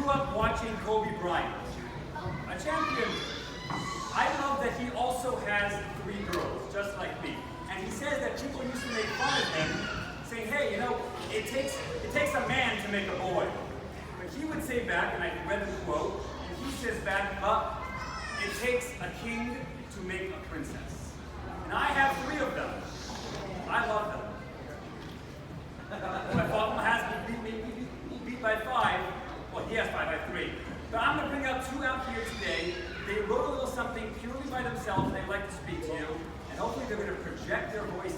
up watching Kobe Bryant, a champion. I love that he also has 3 girls, just like me. And he says that people used to make fun of him, saying, hey, you know, it takes a man to make a boy. But he would say back, and I read the quote, and he says back, it takes a king to make a princess. And I have 3 of them. I love them. My father has beat by 5. Well, he has 5, I have 3. But I'm going to bring out 2 out here today. They wrote a little something purely by themselves. They'd like to speak to you. And hopefully they're going to project their voices.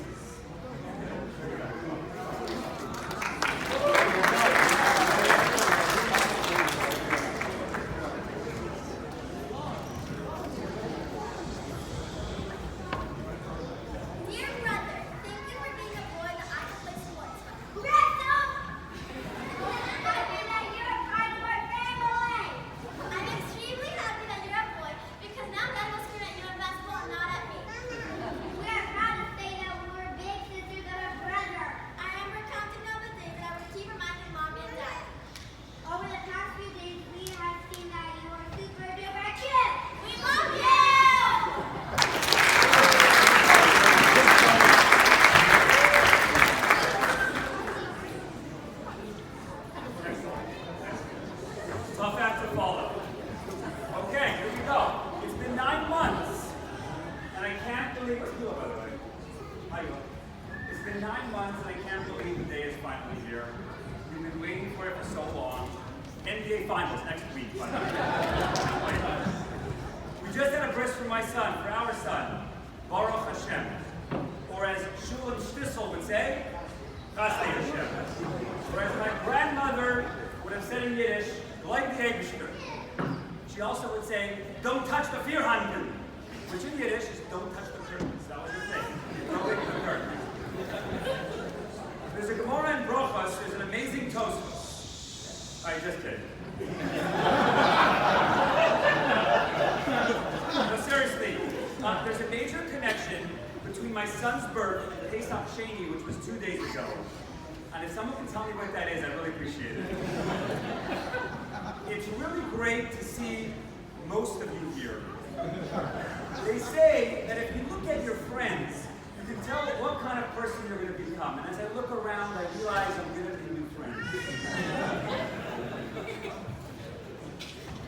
Tough act to follow. Okay, here we go. It's been 9 months, and I can't believe it's cool, by the way. Hi, it's been 9 months, and I can't believe the day is finally here. We've been waiting for it for so long. NBA Finals next week, by the way. We just had a bris for my son, for our son, Baruch Hashem, or as Shulam Shtisel would say, Chasdei Hashem. Whereas my grandmother would have said in Yiddish, like the Eibishter. She also would say, don't touch the Vierhanden, which in Yiddish is don't touch the curtains. That was her thing. Don't touch the curtains. There's a Gemara in Brochos, there's an amazing toast. Alright, just kidding. No, seriously, there's a major connection between my son's birth and Pesach Sheni, which was 2 days ago. And if someone can tell me what that is, I'd really appreciate it. It's really great to see most of you here. They say that if you look at your friends, you can tell what kind of person you're going to become. And as I look around, I realize I'm going to be new friends.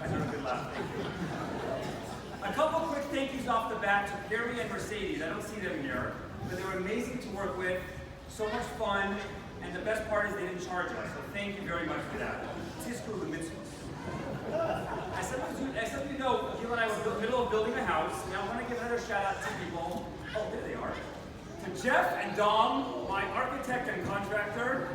I heard a good laugh. Thank you. A couple quick thank yous off the bat to Perry and Mercedes. I don't see them here, but they were amazing to work with. So much fun. And the best part is they didn't charge us, so thank you very much for that. Tisku the mitzvahs. As some of you know, Gil and I were in the middle of building a house. Now I want to give another shout out to people. Oh, there they are. To Jeff and Dom, my architect and contractor.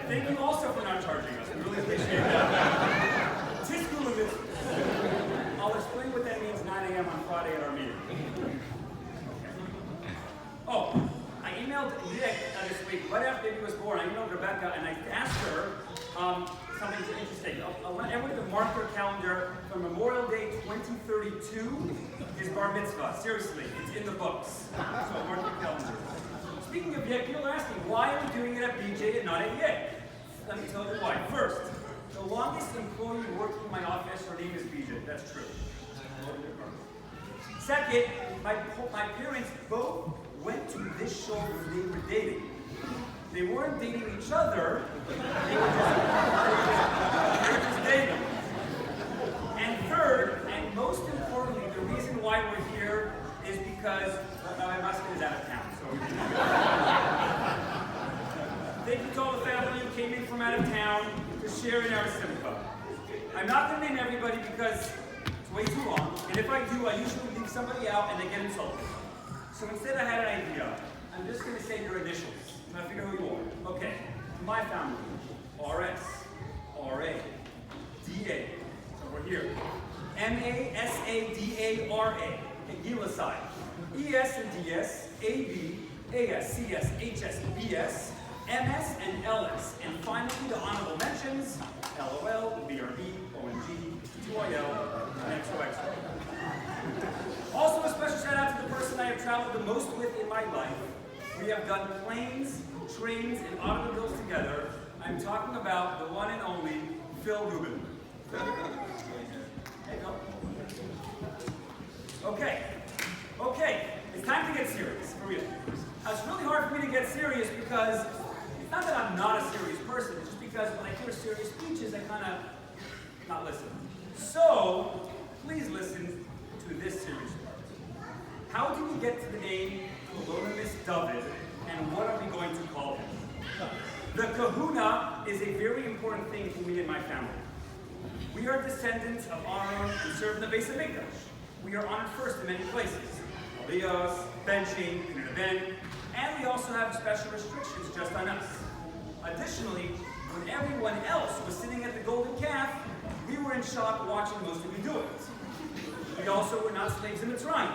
Thank you also for not charging us. We really appreciate that. Tisku the mitzvahs. I'll explain what that means 9 a.m. on Friday at our meeting. Okay. Oh. I emailed Nick this week, right after baby was born. I emailed Rebecca and I asked her something interesting. I want everyone to mark their calendar for Memorial Day 2032 is Bar Mitzvah. Seriously, it's in the books. So mark your calendar. Speaking of Yik, you're asking, why are we doing it at BJ and not at Yik? Let me tell you why. First, the longest employee working in my office, her name is BJ. That's true. Second, my parents both went to this show when they were dating. They weren't dating each other, they were just dating. And third, and most importantly, the reason why we're here is because my husband is out of town. So thank you to all the family who came in from out of town to share in our simcha. I'm not going to name everybody because it's way too long, and if I do, I usually leave somebody out and they get insulted. So instead I had an idea. I'm just going to say your initials. And I figure who you are. Okay. My family. RS. RA. DA. So we're here. MASADARA. Okay, Gila side. ES and DS. AB. AS. CS. HS. BS. MS and LS. And finally the honorable mentions. LOL. BRB. OMG. TYL. And XOXO. Also a special shout out to the person I have traveled the most with in my life. We have done planes, trains, and automobiles together. I'm talking about the one and only Phil Rubin. There you go. Okay, it's time to get serious, for real. Now, it's really hard for me to get serious because it's not that I'm not a serious person, it's just because when I hear serious speeches, I kind of not listen. So, please listen to this serious part. How do we get to the name Colonimus David, and what are we going to call him? The kahuna is a very important thing for me and my family. We are descendants of Aaron and serve in the Beis Hamikdash. We are honored first in many places. Aliyahs, benching, ben, and we also have special restrictions just on us. Additionally, when everyone else was sitting at the golden calf, we were in shock watching most of you do it. We also were not slaves in Mitzrayim.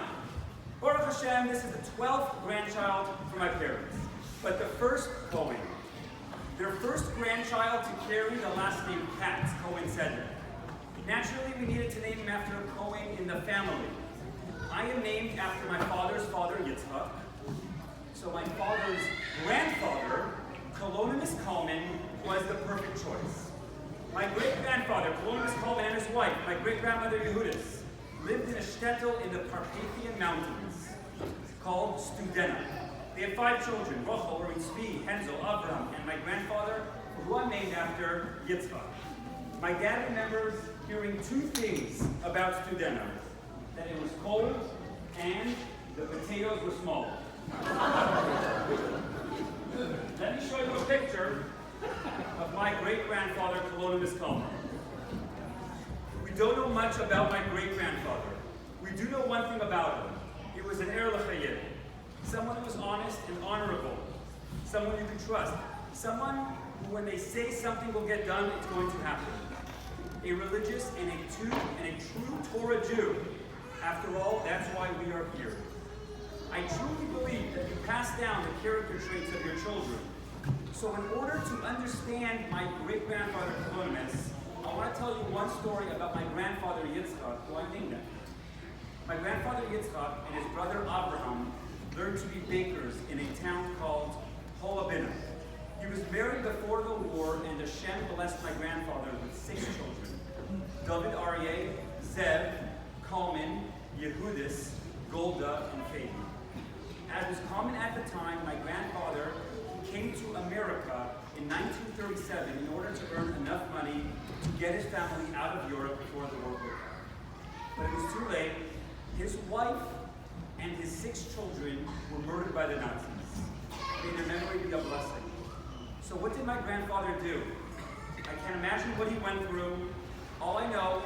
Baruch Hashem, this is the 12th grandchild for my parents, but the first Cohen. Their first grandchild to carry the last name Katz, Cohen said. Naturally, we needed to name him after a Cohen in the family. I am named after my father's father, Yitzchak. So my father's grandfather, Colonimus Kalman, was the perfect choice. My great-grandfather, Colonimus Kalman, and his wife, my great-grandmother, Yehudis, lived in a shtetl in the Carpathian Mountains called Studena. They had 5 children, Rochel, Orin, Tzvi, Hensel, Abraham, and my grandfather, who I'm named after, Yitzchak. My dad remembers hearing 2 things about Studena: that it was cold and the potatoes were small. Let me show you a picture of my great-grandfather, Colonimus Kalman. We don't know much about my great-grandfather. We do know one thing about him. He was an Er L'Chayim, someone who was honest and honorable, someone you can trust, someone who, when they say something will get done, it's going to happen. A religious and a true Torah Jew. After all, that's why we are here. I truly believe that you pass down the character traits of your children. So in order to understand my great-grandfather Colonimus, I want to tell you one story about my grandfather Yitzchak, who I named after. My grandfather Yitzchak and his brother Abraham learned to be bakers in a town called Holabina. He was married before the war, and Hashem blessed my grandfather with 6 children: David, Aryeh, Zev, Kalman, Yehudis, Golda, and Faith. As was common at the time, my grandfather came to America in 1937 in order to earn enough money to get his family out of Europe before the war broke out. But it was too late. His wife and his 6 children were murdered by the Nazis. May their memory be a blessing. So what did my grandfather do? I can't imagine what he went through. All I know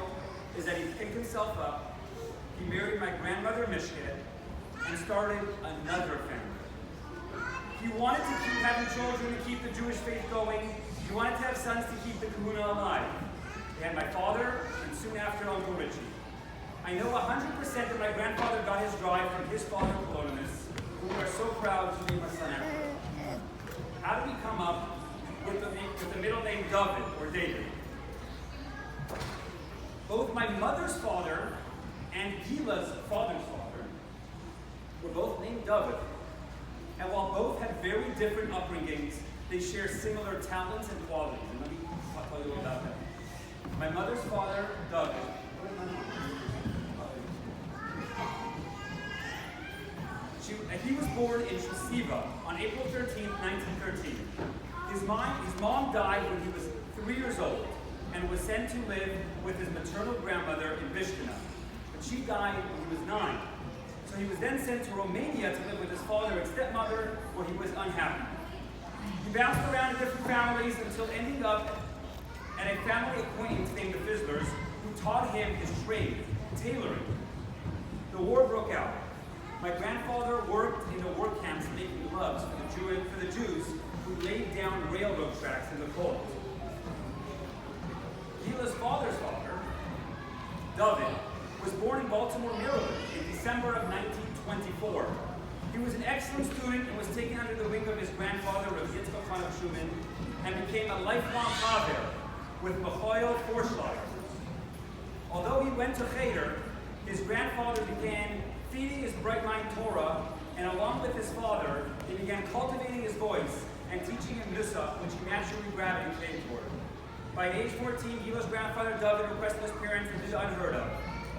is that he picked himself up, he married my grandmother Mishket, and started another family. He wanted to keep having children to keep the Jewish faith going. He wanted to have sons to keep the kahuna alive. They had my father, and soon after Uncle Richie. I know 100% that my grandfather got his drive from his father, Colonimus, who we are so proud to name our son after. How did we come up with the middle name David, or David? Both my mother's father and Gila's father's father were both named David. And while both had very different upbringings, they share similar talents and qualities. And let me tell you about that. My mother's father, David, he was born in Shasiva on April 13, 1913. His mom died when he was 3 years old and was sent to live with his maternal grandmother in Bishkena. But she died when he was 9. So he was then sent to Romania to live with his father and stepmother, where he was unhappy. He bounced around in different families until ending up at a family acquaintance named the Fizzlers, who taught him his trade, tailoring. The war broke out. My grandfather worked in the work camps making gloves for the Jews who laid down railroad tracks in the cold. Gila's father's father, David, was born in Baltimore, Maryland in December of 1924. He was an excellent student and was taken under the wing of his grandfather, Rav Yitzchak Chanoch Schumann, and became a lifelong chaver with Machoil Forschlager. Although he went to Cheder, his grandfather began feeding his bright mind Torah, and along with his father, he began cultivating his voice and teaching him Nusa, which he naturally gravitated toward. By age 14, Gila's grandfather David requested his parents to do the unheard of,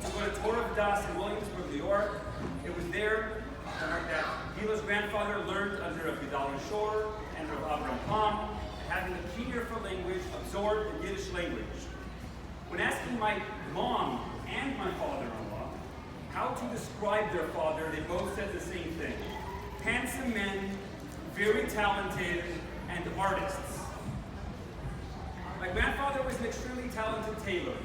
to go to Torah Das in Williamsburg, New York. It was there that Gila's grandfather learned under a Gedaliah Shor and Rav Avram Palm, and having a keen ear for language, absorbed the Yiddish language. When asking my mom and my father-in-law how to describe their father, they both said the same thing. Handsome men, very talented, and artists. My grandfather was an extremely talented tailor.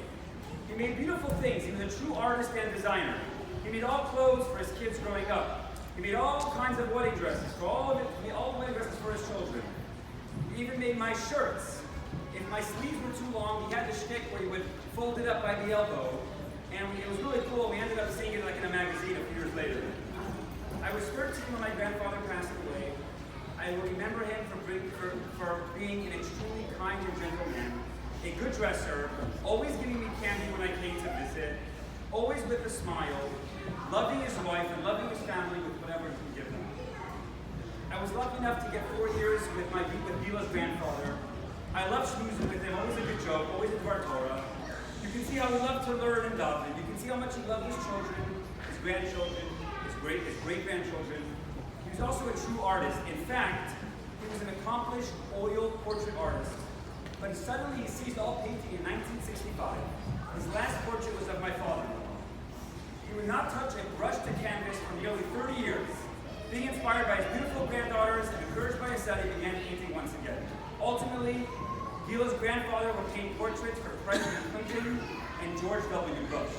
He made beautiful things. He was a true artist and designer. He made all clothes for his kids growing up. He made all kinds of wedding dresses for all of it. He made all the wedding dresses for his children. He even made my shirts. If my sleeves were too long, he had the shtick where he would fold it up by the elbow. And it was really cool. We ended up seeing it like in a magazine a few years later. I was 13 when my grandfather passed away. I will remember him for being an extremely kind and gentle man, a good dresser, always giving me candy when I came to visit, always with a smile, loving his wife and loving his family with whatever he could give them. I was lucky enough to get 4 years with Gila's grandfather. I loved schmoozing with him, always a good joke, always a Dvar Torah. You can see how he loved to learn and daven. You can see how much he loved his children, his grandchildren, his great-grandchildren. He was also a true artist. In fact, he was an accomplished oil portrait artist. But suddenly he ceased all painting in 1965. His last portrait was of my father-in-law. He would not touch a brush to canvas for nearly 30 years. Being inspired by his beautiful granddaughters and encouraged by his son, he began painting once again. Ultimately, Gila's grandfather would paint portraits for President Clinton and George W. Bush.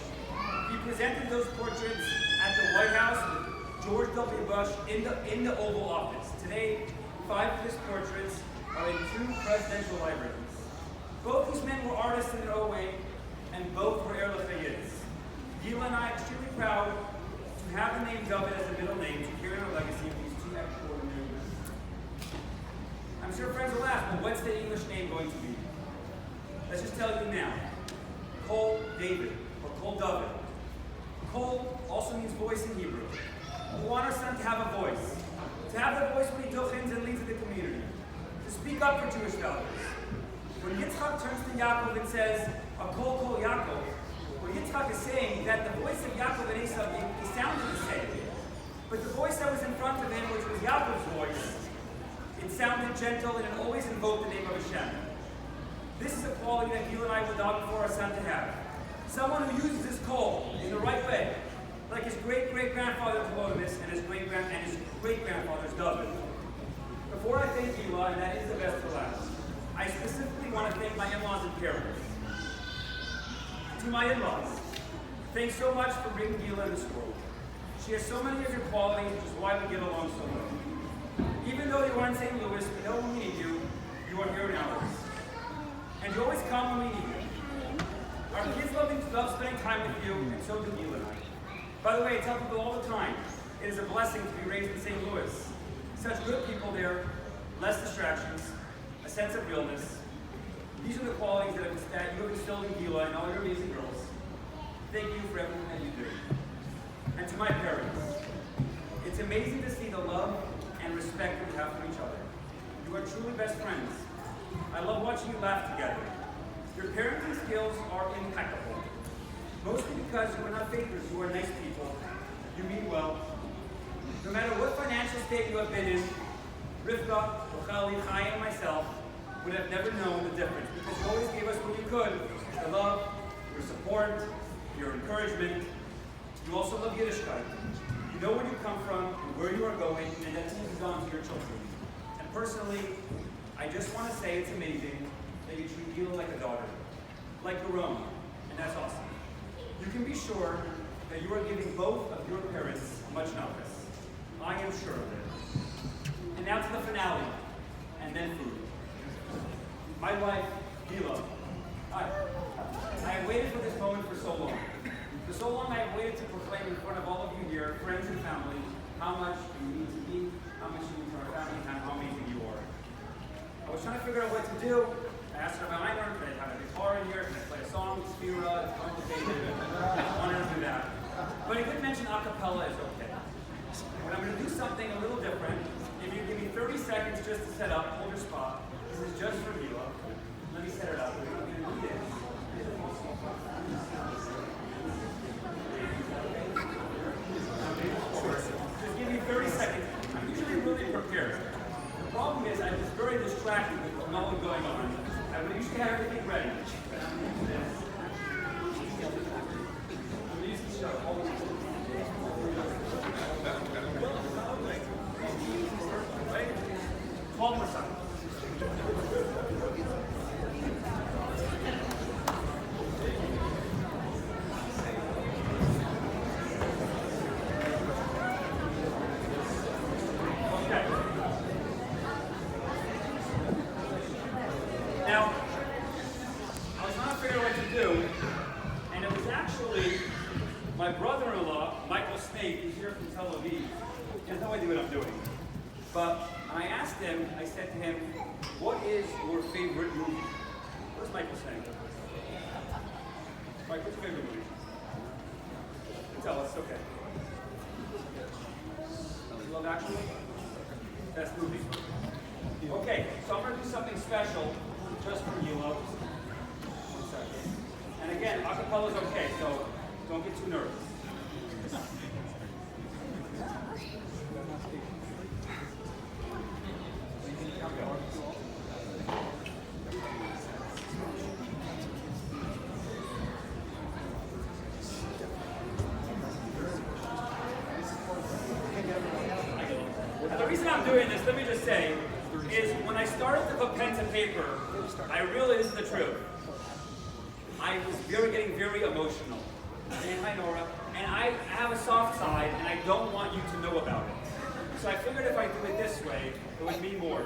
He presented those portraits at the White House with George W. Bush in the Oval Office. Today, 5 of his portraits are in 2 presidential libraries. Both these men were artists in their own way, and both were Air Lafayette's. Gila and I are extremely proud to have the name David as a middle name to carry on our legacy of these 2 extraordinary men. I'm sure friends will ask, well, what's the English name going to be? Let's just tell you now. Kol David, or Kol David. Kol also means voice in Hebrew. We want our son to have a voice. To have that voice when he duchens and leads in the community. To speak up for Jewish values. When Yitzchak turns to Yaakov and says, Akol Kol Yaakov, what Yitzchak is saying that the voice of Yaakov and Esau, they sounded the same. But the voice that was in front of him, which was Yaakov's voice, it sounded gentle and it always invoked the name of Hashem. This is a quality that Gila and I would love for our son to have. Someone who uses his call in the right way, like his great-great-grandfather Tolomis and his great-grandfather's David. Before I thank Gila, and that is the best for last, I specifically want to thank my in-laws and parents. To my in-laws, thanks so much for bringing Gila in this world. She has so many of your qualities, which is why we get along so well. Even though you are in St. Louis, we know when we need you, you are here in ours. And you always come when we need you. Our kids love spending time with you, and so do Gila and I. By the way, I tell people all the time, it is a blessing to be raised in St. Louis. Such good people there, less distractions, a sense of realness. These are the qualities that you have instilled in Gila and all your amazing girls. Thank you for everything that you do. And to my parents, it's amazing to see the love and respect that we have for each other. You are truly best friends. I love watching you laugh together. Your parenting skills are impeccable. Mostly because you are not fakers, you are nice people. You mean well. No matter what financial state you have been in, Rivka, Rochali, Chai, and myself would have never known the difference because you always gave us what you could. Your love, your support, your encouragement. You also love Yiddishkeit. You know where you come from and where you are going, and that teaches on to your children. And personally, I just want to say it's amazing that you treat Gila like a daughter, like your own, and that's awesome. You can be sure that you are giving both of your parents much notice. I am sure of it. And now to the finale, and then food. My wife, Gila. Hi. I have waited for this moment for so long. For so long I have waited to proclaim in front of all of you here, friends and family, how much you mean to me, how much you mean to our family, and how amazing you are. I was trying to figure out what to do. I asked her about my learn, can I have a guitar in here? Can I play a song? Spira, it's complicated. I wanted to do that. But I did mention a cappella is okay. But I'm going to do something a little different. If you give me 30 seconds just to set up, hold your spot. This is just for Gila. Let me set it up. Just give me 30 seconds. I'm usually really prepared. The problem is I was very distracted with no one going on. I would usually have everything ready. Right? 12 more seconds. Now, I was trying to figure out what to do, and it was actually my brother-in-law, Michael Snake, who's here from Tel Aviv. He has no idea what I'm doing. But I asked him, I said to him, what is your favorite movie? Where's Michael Snake? Mike, what's your favorite movie? Tell us, okay. Love Actually? Best movie. Okay, so I'm going to do something special just for you, Love. 1 second. And again, acapella is okay, so don't get too nervous. And the reason I'm doing this, let me just say, is when I started to put pen to paper, I realized this is the truth. I was getting very emotional. And hi Nora. And I have a soft side, and I don't want you to know about it. So I figured if I do it this way, it would mean more.